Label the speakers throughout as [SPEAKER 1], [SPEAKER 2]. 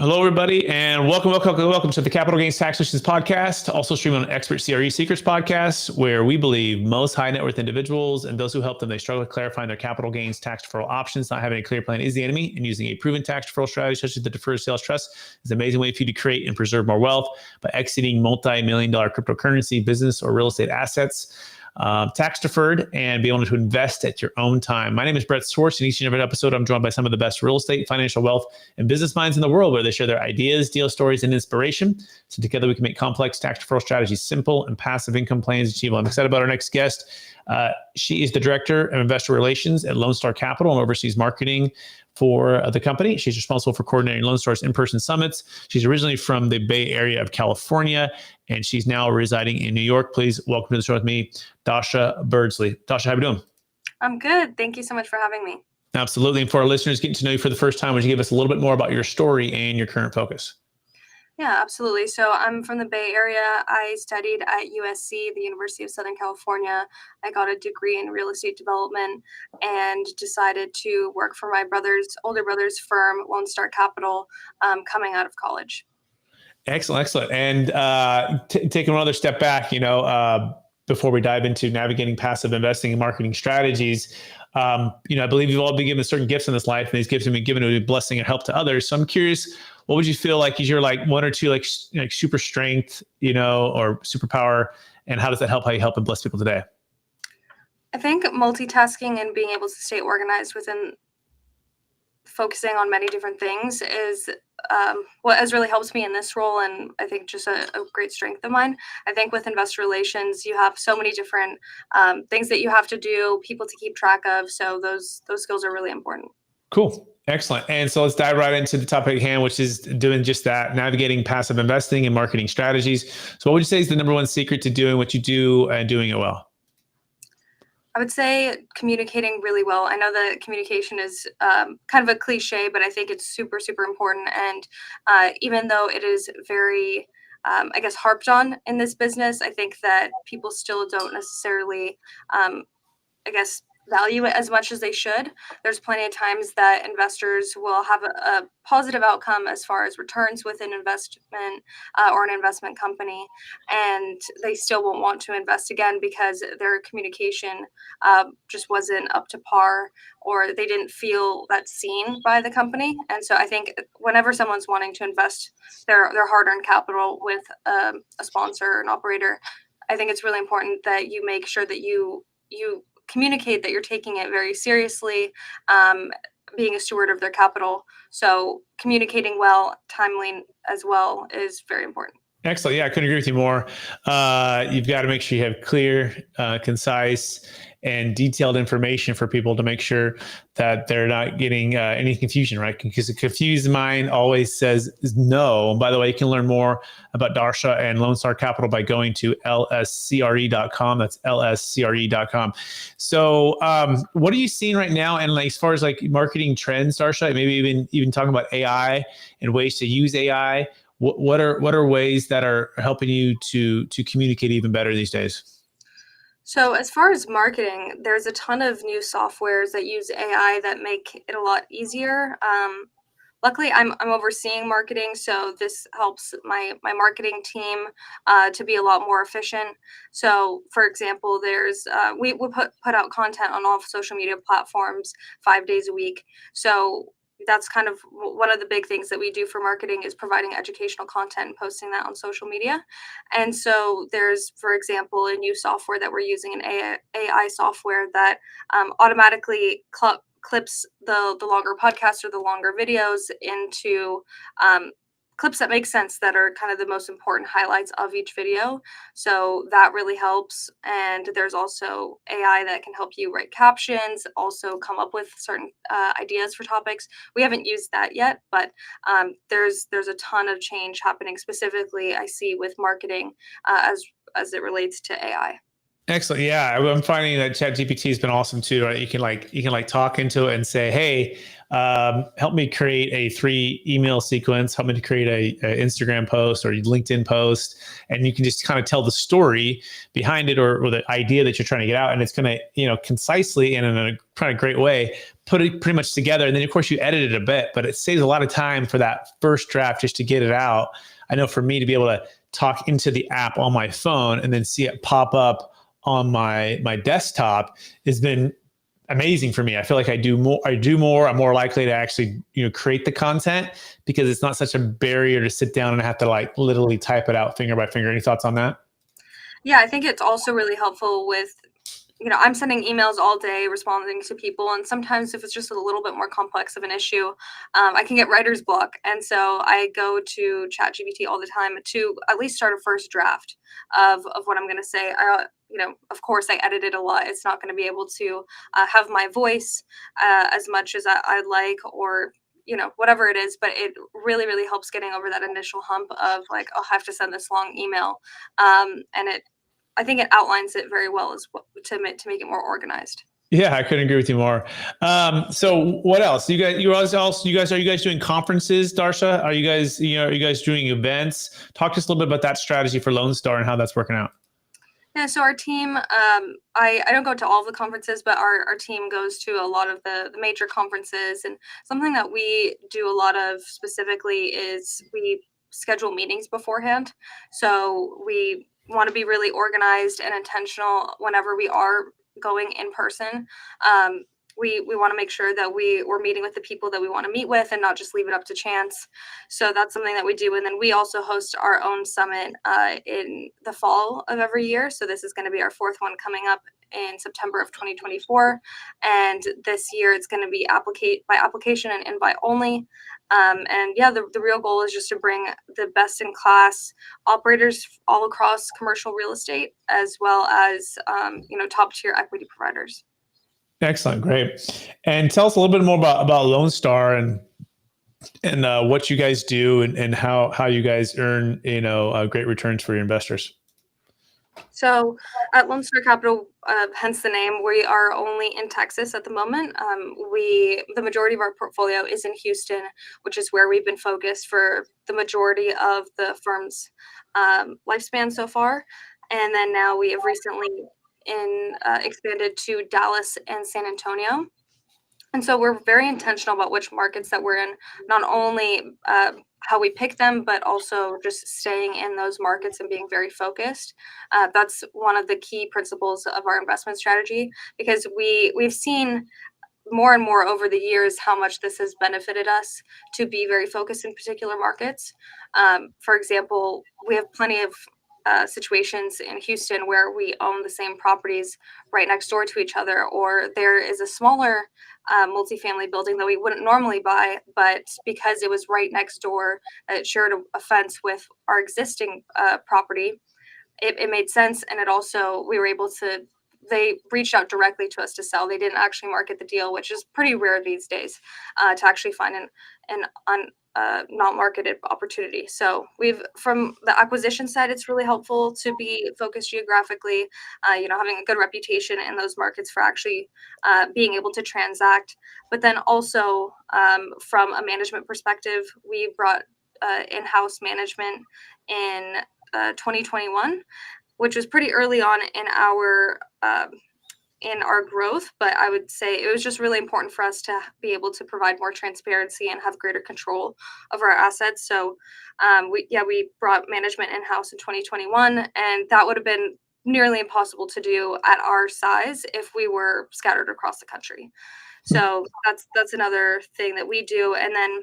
[SPEAKER 1] Hello, everybody, and welcome to the Capital Gains Tax Solutions podcast, also streamed on Expert CRE Secrets podcast, where we believe most high net worth individuals and those who help them, they struggle with clarifying their capital gains tax deferral options. Not having a clear plan is the enemy, and using a proven tax deferral strategy such as the deferred sales trust is an amazing way for you to create and preserve more wealth by exiting multi-million-dollar cryptocurrency, business, or real estate assets. Tax deferred and be able to invest at your own time. My name is Brett Swartz, and each and every episode, I'm joined by some of the best real estate, financial wealth, and business minds in the world, where they share their ideas, deal stories, and inspiration. So together we can make complex tax deferral strategies simple and passive income plans achievable. I'm excited about our next guest. She is the Director of Investor Relations at Lone Star Capital and oversees marketing for the company. She's responsible for coordinating Lone Star's in-person summits. She's originally from the Bay Area of California, and she's now residing in New York. Please welcome to the show with me, Dasha Beardsley. Dasha, how are you doing?
[SPEAKER 2] I'm good. Thank you so much for having me.
[SPEAKER 1] Absolutely. And for our listeners getting to know you for the first time, would you give us a little bit more about your story and your current focus?
[SPEAKER 2] Yeah, absolutely. So I'm from the Bay Area. I studied at USC, the University of Southern California. I got a degree in real estate development and decided to work for my older brother's firm, Lone Star Capital, coming out of college.
[SPEAKER 1] Excellent. And taking another step back, before we dive into navigating passive investing and marketing strategies, I believe you've all been given certain gifts in this life, and these gifts have been given to be a blessing and help to others. So I'm curious, what would you feel like is your one or two like super strength, or superpower, and how does that help how you help and bless people today?
[SPEAKER 2] I think multitasking and being able to stay organized within focusing on many different things is what has really helped me in this role, and I think just a great strength of mine. I think with investor relations, you have so many different things that you have to do, people to keep track of, so those skills are really important.
[SPEAKER 1] Cool. Excellent. And so let's dive right into the topic at hand, which is doing just that, navigating passive investing and marketing strategies. So what would you say is the number one secret to doing what you do and doing it well?
[SPEAKER 2] I would say communicating really well. I know that communication is kind of a cliche, but I think it's super, super important. And even though it is very, harped on in this business, I think that people still don't necessarily, value it as much as they should. There's plenty of times that investors will have a positive outcome as far as returns with an investment or an investment company, and they still won't want to invest again because their communication just wasn't up to par, or they didn't feel that seen by the company. And so I think whenever someone's wanting to invest their hard-earned capital with a sponsor or an operator, I think it's really important that you make sure that you communicate that you're taking it very seriously, being a steward of their capital. So communicating well, timely as well, is very important.
[SPEAKER 1] Excellent. Yeah, I couldn't agree with you more. You've got to make sure you have clear, concise, and detailed information for people to make sure that they're not getting any confusion, right? Because a confused mind always says no. And by the way, you can learn more about Dasha and Lone Star Capital by going to lscre.com. That's lscre.com. So what are you seeing right now? And as far as marketing trends, Dasha, maybe even talking about AI and ways to use AI, what are ways that are helping you to communicate even better these days?
[SPEAKER 2] So as far as marketing, there's a ton of new softwares that use AI that make it a lot easier. Luckily, I'm overseeing marketing, so this helps my marketing team to be a lot more efficient. So, for example, there's we put out content on all social media platforms 5 days a week. So that's kind of one of the big things that we do for marketing, is providing educational content and posting that on social media. And so there's, for example, a new software that we're using, an AI software that automatically clips the longer podcasts or the longer videos into clips that make sense, that are kind of the most important highlights of each video. So that really helps. And there's also AI that can help you write captions, also come up with certain ideas for topics. We haven't used that yet, but there's a ton of change happening specifically, I see, with marketing as it relates to AI.
[SPEAKER 1] Excellent. Yeah, I'm finding that ChatGPT has been awesome too. Right? You can talk into it and say, "Hey, help me create a 3 email sequence. Help me to create a Instagram post or LinkedIn post," and you can just kind of tell the story behind it or the idea that you're trying to get out, and it's going to concisely and in a kind of great way put it pretty much together. And then of course you edit it a bit, but it saves a lot of time for that first draft just to get it out. I know for me to be able to talk into the app on my phone and then see it pop up on my desktop has been amazing for me. I feel like I do more. I'm more likely to actually create the content because it's not such a barrier to sit down and have to like literally type it out finger by finger. Any thoughts on that?
[SPEAKER 2] Yeah, I think it's also really helpful with, I'm sending emails all day, responding to people, and sometimes if it's just a little bit more complex of an issue, I can get writer's block, and so I go to ChatGPT all the time to at least start a first draft of what I'm going to say. Of course, I edit it a lot. It's not going to be able to have my voice as much as I'd like, or whatever it is, but it really, really helps getting over that initial hump of like, oh, I have to send this long email, and I think it outlines it very well as well to make it more organized.
[SPEAKER 1] Yeah, I couldn't agree with you more. So what else? Are you guys doing conferences, Darsha? Are you guys doing events? Talk to us a little bit about that strategy for Lone Star and how that's working out.
[SPEAKER 2] Yeah, so our team, I don't go to all of the conferences, but our team goes to a lot of the major conferences. And something that we do a lot of specifically is we schedule meetings beforehand. So we want to be really organized and intentional whenever we are going in person. We want to make sure that we're meeting with the people that we want to meet with and not just leave it up to chance. So that's something that we do. And then we also host our own summit in the fall of every year. So this is going to be our fourth one coming up in September of 2024. And this year it's going to be by application and invite only. And yeah, the real goal is just to bring the best in class operators all across commercial real estate, as well as, top tier equity providers.
[SPEAKER 1] Excellent, great. And tell us a little bit more about Lone Star and what you guys do and how you guys earn great returns for your investors.
[SPEAKER 2] So at Lone Star Capital, hence the name, we are only in Texas at the moment. The majority of our portfolio is in Houston, which is where we've been focused for the majority of the firm's lifespan so far. And then now we have recently expanded to Dallas and San Antonio. And so we're very intentional about which markets that we're in, not only how we pick them, but also just staying in those markets and being very focused. That's one of the key principles of our investment strategy, because we've seen more and more over the years how much this has benefited us to be very focused in particular markets. For example, we have plenty of situations in Houston where we own the same properties right next door to each other, or there is a smaller multifamily building that we wouldn't normally buy, but because it was right next door, it shared a fence with our existing property, it made sense. And it also, we were able to, they reached out directly to us to sell. They didn't actually market the deal, which is pretty rare these days to actually find an not marketed opportunity. So from the acquisition side, it's really helpful to be focused geographically, having a good reputation in those markets for actually being able to transact. But then also from a management perspective, we brought in-house management in 2021, which was pretty early on in our growth, but I would say it was just really important for us to be able to provide more transparency and have greater control of our assets. So we brought management in-house in 2021, and that would have been nearly impossible to do at our size if we were scattered across the country. So that's another thing that we do. And then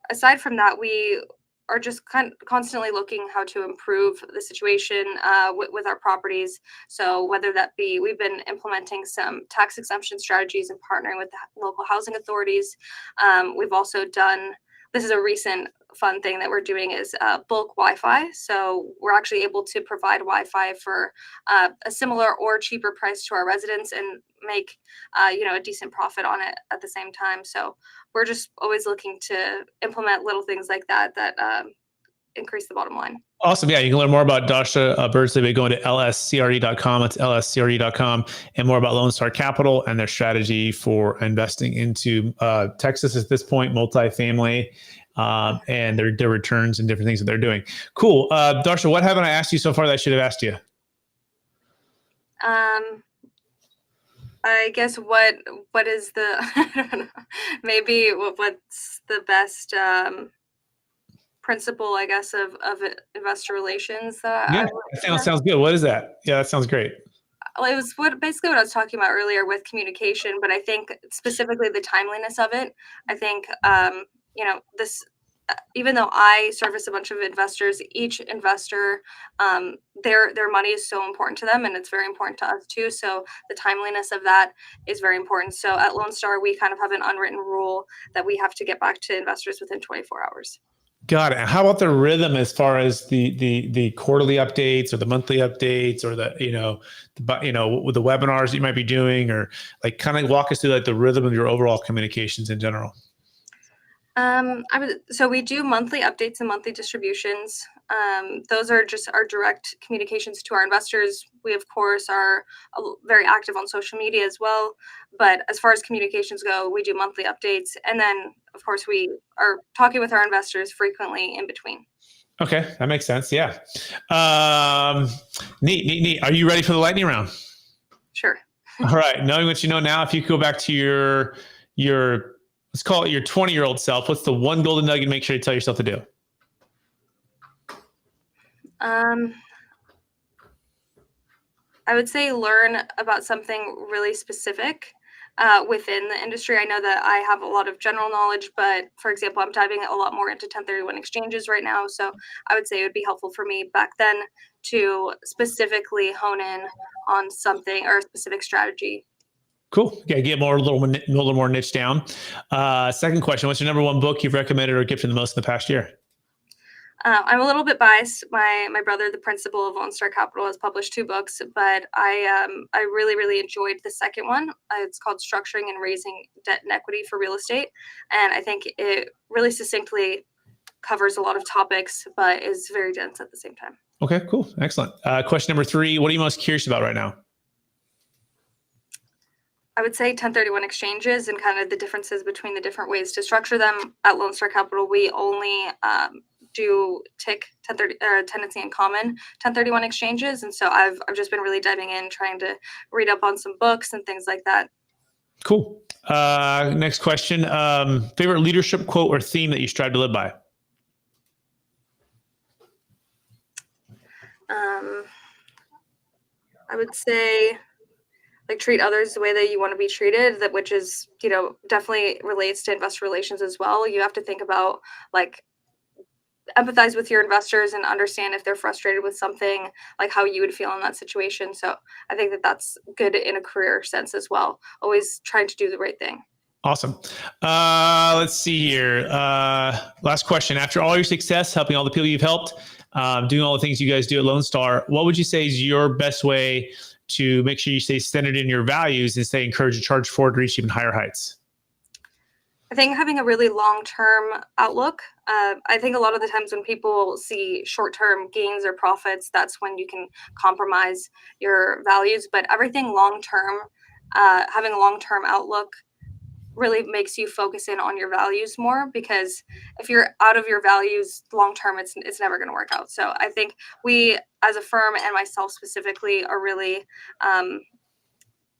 [SPEAKER 2] aside from that, we are just constantly looking how to improve the situation with our properties. So whether that be, we've been implementing some tax exemption strategies and partnering with the local housing authorities. We've also done, this is a recent fun thing that we're doing, is bulk Wi-Fi. So we're actually able to provide Wi-Fi for a similar or cheaper price to our residents and make a decent profit on it at the same time. So we're just always looking to implement little things like that increase the bottom line.
[SPEAKER 1] Awesome. Yeah, you can learn more about Dasha Beardsley by going to lscre.com. It's lscre.com, and more about Lone Star Capital and their strategy for investing into Texas at this point, multifamily, and their returns and different things that they're doing. Cool. Dasha, what haven't I asked you so far that I should have asked you?
[SPEAKER 2] I guess what is the I don't know, maybe what's the best principle, I guess, of investor relations that
[SPEAKER 1] Yeah,
[SPEAKER 2] I would
[SPEAKER 1] that sounds good. What is that? Yeah, that sounds great.
[SPEAKER 2] Well, it was basically what I was talking about earlier with communication, but I think specifically the timeliness of it. I think this. Even though I service a bunch of investors, each investor, their money is so important to them, and it's very important to us too. So the timeliness of that is very important. So at Lone Star, we kind of have an unwritten rule that we have to get back to investors within 24 hours.
[SPEAKER 1] Got it. How about the rhythm as far as the quarterly updates or the monthly updates or the the webinars that you might be doing, or like kind of walk us through like the rhythm of your overall communications in general?
[SPEAKER 2] So we do monthly updates and monthly distributions. Those are just our direct communications to our investors. We, of course, are very active on social media as well. But as far as communications go, we do monthly updates. And then, of course, we are talking with our investors frequently in between.
[SPEAKER 1] Okay, that makes sense. Yeah. Neat. Are you ready for the lightning round?
[SPEAKER 2] Sure.
[SPEAKER 1] All right. Knowing what you know now, if you could go back to your let's call it your 20-year-old self, what's the one golden nugget to make sure you tell yourself to do?
[SPEAKER 2] I would say learn about something really specific within the industry. I know that I have a lot of general knowledge, but for example, I'm diving a lot more into 1031 exchanges right now. So I would say it would be helpful for me back then to specifically hone in on something or a specific strategy.
[SPEAKER 1] Cool. Okay, get a little more niche down. Second question: what's your number one book you've recommended or gifted the most in the past year?
[SPEAKER 2] I'm a little bit biased. My brother, the principal of Lone Star Capital, has published 2 books, but I really enjoyed the second one. It's called Structuring and Raising Debt and Equity for Real Estate, and I think it really succinctly covers a lot of topics, but is very dense at the same time.
[SPEAKER 1] Okay, cool, excellent. Question number 3: what are you most curious about right now?
[SPEAKER 2] I would say 1031 exchanges and kind of the differences between the different ways to structure them. At Lone Star Capital, we only do TIC 1030 tenancy in common 1031 exchanges, and so I've just been really diving in, trying to read up on some books and things like that.
[SPEAKER 1] Cool. Next question: favorite leadership quote or theme that you strive to live by?
[SPEAKER 2] I would say, like, treat others the way that you want to be treated, that which is, definitely relates to investor relations as well. You have to think about, like, empathize with your investors and understand if they're frustrated with something, like how you would feel in that situation. So I think that that's good in a career sense as well. Always trying to do the right thing.
[SPEAKER 1] Awesome. Let's see here. Last question. After all your success, helping all the people you've helped, doing all the things you guys do at Lone Star, what would you say is your best way to make sure you stay centered in your values and stay encouraged to charge forward to reach even higher heights?
[SPEAKER 2] I think having a really long-term outlook. I think a lot of the times when people see short-term gains or profits, that's when you can compromise your values. But everything long-term, having a long-term outlook really makes you focus in on your values more, because if you're out of your values long-term, it's never going to work out. So I think we as a firm, and myself specifically, are really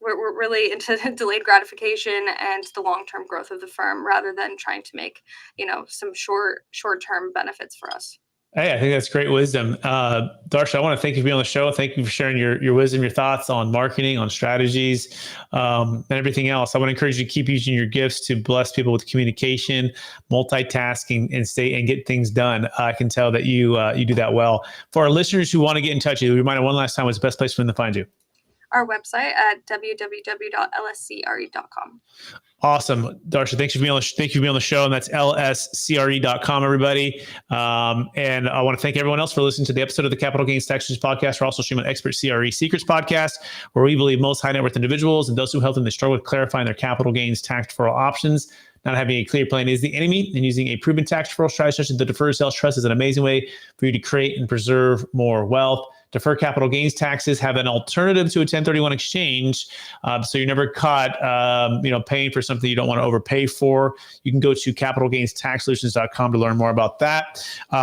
[SPEAKER 2] we're really into delayed gratification and the long-term growth of the firm, rather than trying to make, some short-term benefits for us.
[SPEAKER 1] Hey, I think that's great wisdom. Dasha, I want to thank you for being on the show. Thank you for sharing your wisdom, your thoughts on marketing, on strategies, and everything else. I want to encourage you to keep using your gifts to bless people with communication, multitasking, and get things done. I can tell that you do that well. For our listeners who want to get in touch with you, remind one last time, what's the best place for them to find you?
[SPEAKER 2] Our website at www.lscre.com.
[SPEAKER 1] Awesome. Dasha, thank you for being on the show. And that's lscre.com, everybody. And I want to thank everyone else for listening to the episode of the Capital Gains Tax Podcast. We're also streaming Expert CRE Secrets Podcast, where we believe most high net worth individuals and those who help them, they struggle with clarifying their capital gains tax deferral options Not having a clear plan is the enemy, and using a proven tax deferral strategy such as the deferred sales trust is an amazing way for you to create and preserve more wealth. Deferred capital gains taxes have an alternative to a 1031 exchange, so you're never caught, paying for something you don't want to overpay for. You can go to capitalgainstaxsolutions.com to learn more about that.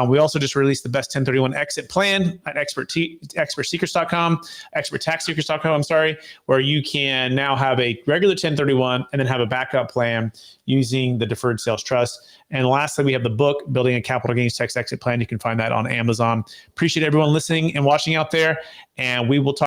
[SPEAKER 1] We also just released the best 1031 exit plan at expertsecrets.com, experttaxsecrets.com, I'm sorry, where you can now have a regular 1031 and then have a backup plan using the deferred sales trust. And lastly, we have the book, Building a Capital Gains Tax Exit Plan. You can find that on Amazon. Appreciate everyone listening and watching out there, and we will talk